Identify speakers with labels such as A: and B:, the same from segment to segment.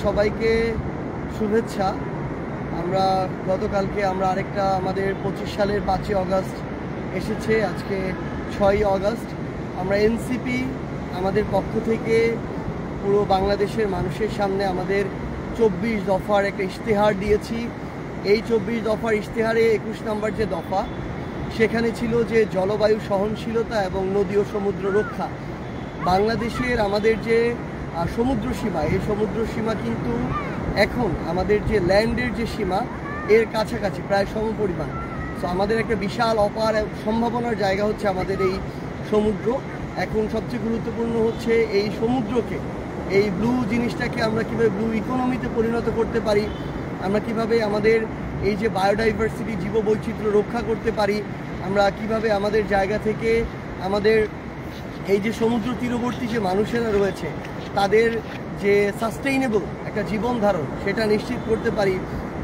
A: সবাইকে শুভেচ্ছা। আমরা গতকালকে আরেকটা আমাদের 25 সালের 5ই অগাস্ট এসেছে, আজকে 6ই অগাস্ট। আমরা এনসিপি আমাদের পক্ষ থেকে পুরো বাংলাদেশের মানুষের সামনে আমাদের 24 দফার একটা ইশতেহার দিয়েছি। এই 24 দফার ইশতেহারে 21 নম্বর যে দফা, সেখানে ছিল যে জলবায়ু সহনশীলতা এবং নদী ও সমুদ্র রক্ষা। বাংলাদেশের আমাদের যে সমুদ্র সীমা, এই সমুদ্র সীমা কিন্তু এখন আমাদের যে ল্যান্ডের যে সীমা এর কাছাকাছি প্রায় সমপরিমাণ। সো আমাদের একটা বিশাল অপার সম্ভাবনার জায়গা হচ্ছে আমাদের এই সমুদ্র। এখন সবচেয়ে গুরুত্বপূর্ণ হচ্ছে এই সমুদ্রকে, এই ব্লু জিনিসটাকে আমরা কীভাবে ব্লু ইকোনমিতে পরিণত করতে পারি, আমরা কিভাবে আমাদের এই যে বায়োডাইভার্সিটি জীববৈচিত্র্য রক্ষা করতে পারি, আমরা কিভাবে আমাদের জায়গা থেকে আমাদের এই যে সমুদ্র তীরবর্তী যে মানুষেরা রয়েছে তাদের যে সাস্টেইনেবল একটা জীবন ধারণ সেটা নিশ্চিত করতে পারি।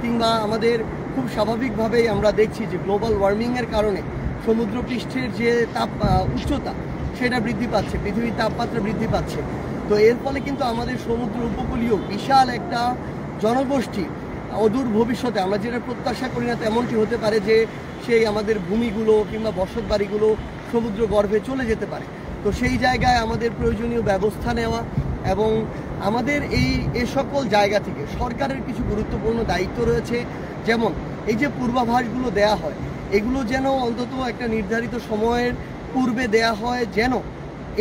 A: কিংবা আমাদের খুব স্বাভাবিকভাবেই আমরা দেখছি যে গ্লোবাল ওয়ার্মিংয়ের কারণে সমুদ্র পৃষ্ঠের যে উচ্চতা সেটা বৃদ্ধি পাচ্ছে, পৃথিবীর তাপমাত্রা বৃদ্ধি পাচ্ছে। তো এর ফলে কিন্তু আমাদের সমুদ্র উপকূলীয় বিশাল একটা জনগোষ্ঠী অদূর ভবিষ্যতে, আমরা যেটা প্রত্যাশা করি না তেমনটি হতে পারে যে সেই আমাদের ভূমিগুলো কিংবা বসতবাড়িগুলো সমুদ্র গর্ভে চলে যেতে পারে। তো সেই জায়গায় আমাদের প্রয়োজনীয় ব্যবস্থা নেওয়া এবং আমাদের এ সকল জায়গা থেকে সরকারের কিছু গুরুত্বপূর্ণ দায়িত্ব রয়েছে। যেমন এই যে পূর্বাভাসগুলো দেয়া হয়, এগুলো যেন অন্তত একটা নির্ধারিত সময়ের পূর্বে দেয়া হয়, যেন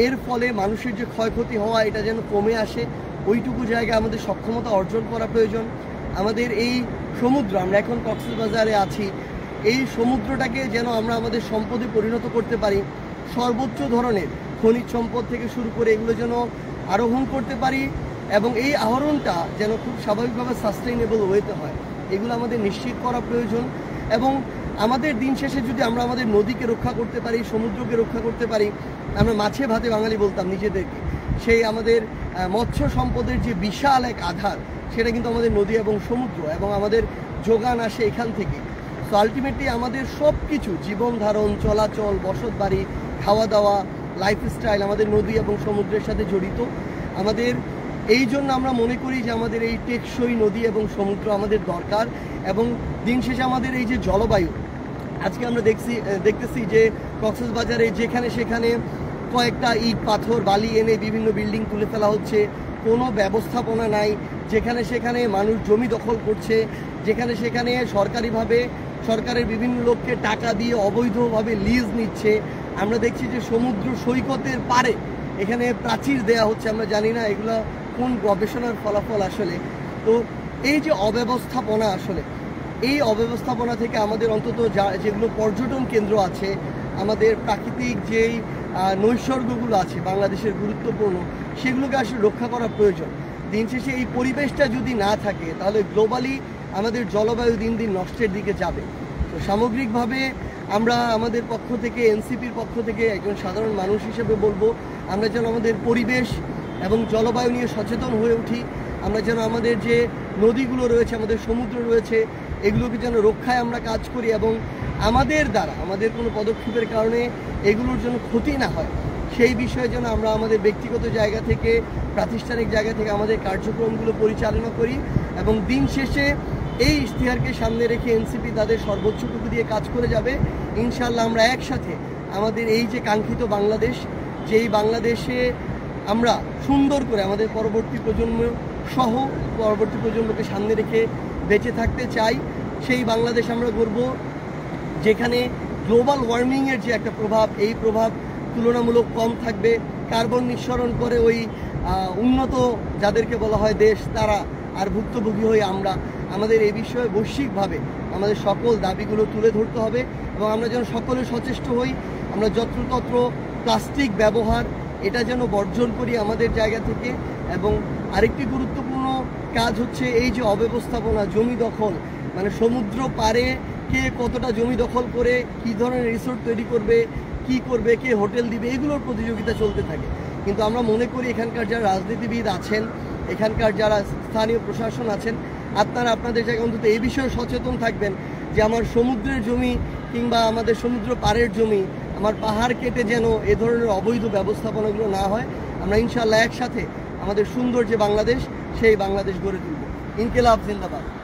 A: এর ফলে মানুষের যে ক্ষয়ক্ষতি হওয়া এটা যেন কমে আসে। ওইটুকু জায়গায় আমাদের সক্ষমতা অর্জন করা প্রয়োজন। আমাদের এই সমুদ্র, আমরা এখন কক্সবাজারে আছি, এই সমুদ্রটাকে যেন আমরা আমাদের সম্পদে পরিণত করতে পারি। সর্বোচ্চ ধরনের খনিজ সম্পদ থেকে শুরু করে এগুলো যেন আরোহণ করতে পারি এবং এই আহরণটা যেন খুব স্বাভাবিকভাবে সাস্টেইনেবল ওয়েতে হয়, এগুলো আমাদের নিশ্চিত করা প্রয়োজন। এবং আমাদের দিন শেষে যদি আমরা আমাদের নদীকে রক্ষা করতে পারি, সমুদ্রকে রক্ষা করতে পারি, আমরা মাছে ভাতে বাঙালি বলতাম নিজেদেরকে, সেই আমাদের মৎস্য সম্পদের যে বিশাল এক আধার সেটা কিন্তু আমাদের নদী এবং সমুদ্র, এবং আমাদের যোগান আসে এখান থেকে। সো আলটিমেটলি আমাদের সব কিছু জীবন ধারণ, চলাচল, বসতবাড়ি, খাওয়া দাওয়া, লাইফস্টাইল আমাদের নদী এবং সমুদ্রের সাথে জড়িত। আমাদের এই জন্য আমরা মনে করি যে আমাদের এই টেকসই নদী এবং সমুদ্র আমাদের দরকার। এবং দিন শেষে আমাদের এই যে জলবায়ু, আজকে আমরা দেখতেছি যে কক্সবাজারে যেখানে সেখানে কয়েকটা ইট পাথর বালি এনে বিভিন্ন বিল্ডিং তুলে ফেলা হচ্ছে, কোনো ব্যবস্থাপনা নাই। যেখানে সেখানে মানুষ জমি দখল করছে, যেখানে সেখানে সরকারিভাবে সরকারের বিভিন্ন লোককে টাকা দিয়ে অবৈধভাবে লিজ নিচ্ছে। আমরা দেখছি যে সমুদ্র সৈকতের পারে এখানে প্রাচীর দেয়া হচ্ছে, আমরা জানি না এগুলো কোন গবেষণার ফলাফল আসলে। তো এই যে অব্যবস্থাপনা, আসলে এই অব্যবস্থাপনা থেকে আমাদের অন্তত যেগুলো পর্যটন কেন্দ্র আছে, আমাদের প্রাকৃতিক যেই নৈসর্গগুলো আছে বাংলাদেশের গুরুত্বপূর্ণ, সেগুলোকে আসলে রক্ষা করা প্রয়োজন। দিন শেষে এই পরিবেশটা যদি না থাকে তাহলে গ্লোবালি আমাদের জলবায়ু দিন দিন নষ্টের দিকে যাবে। তো সামগ্রিকভাবে আমরা আমাদের পক্ষ থেকে, এনসিপির পক্ষ থেকে একজন সাধারণ মানুষ হিসেবে বলবো, আমরা যেন আমাদের পরিবেশ এবং জলবায়ু নিয়ে সচেতন হয়ে উঠি। আমরা যেন আমাদের যে নদীগুলো রয়েছে, আমাদের সমুদ্র রয়েছে, এগুলোকে যেন রক্ষায় আমরা কাজ করি এবং আমাদের দ্বারা আমাদের কোনো পদক্ষেপের কারণে এগুলোর জন্য ক্ষতি না হয়, সেই বিষয়ে যেন আমরা আমাদের ব্যক্তিগত জায়গা থেকে, প্রাতিষ্ঠানিক জায়গা থেকে আমাদের কার্যক্রমগুলো পরিচালনা করি। এবং দিন শেষে এই ইশতেহারকে সামনে রেখে এনসিপি তাদের সর্বোচ্চটুকু দিয়ে কাজ করে যাবে। ইনশাআল্লাহ আমরা একসাথে আমাদের এই যে কাঙ্ক্ষিত বাংলাদেশ, যেই বাংলাদেশে আমরা সুন্দর করে আমাদের পরবর্তী প্রজন্ম সহ পরবর্তী প্রজন্মকে সামনে রেখে বেঁচে থাকতে চাই, সেই বাংলাদেশ আমরা গড়ব যেখানে গ্লোবাল ওয়ার্মিংয়ের যে একটা প্রভাব, এই প্রভাব তুলনামূলক কম থাকবে। কার্বন নিঃসরণ করে ওই উন্নত যাদেরকে বলা হয় দেশ, তারা আর ভুক্তভোগী হয়ে আমরা। আমাদের এই বিষয়ে বৈশ্বিকভাবে আমাদের সকল দাবিগুলো তুলে ধরতে হবে এবং আমরা যেন সকলে সচেষ্ট হই। আমরা যত্রতত্র প্লাস্টিক ব্যবহার এটা যেন বর্জন করি আমাদের জায়গা থেকে। এবং আরেকটি গুরুত্বপূর্ণ কাজ হচ্ছে এই যে অব্যবস্থাপনা, জমি দখল, মানে সমুদ্র পারে কে কতটা জমি দখল করে কী ধরনের রিসোর্ট তৈরি করবে, কি করবে, কে হোটেল দিবে, এগুলোর প্রতিযোগিতা চলতে থাকে। কিন্তু আমরা মনে করি এখানকার যারা রাজনীতিবিদ আছেন, এখানকার যারা স্থানীয় প্রশাসন আছেন, আপনারা আপনাদের জায়গায় অন্তত এই বিষয়ে সচেতন থাকবেন যে আমার সমুদ্রের জমি কিংবা আমাদের সমুদ্র পাড়ের জমি, আমার পাহাড় কেটে যেন এ ধরনের অবৈধ ব্যবস্থাপনাগুলো না হয়। আমরা ইনশাআল্লাহ একসাথে আমাদের সুন্দর যে বাংলাদেশ সেই বাংলাদেশ গড়ে তুলব। ইনকিলাব জিন্দাবাদ।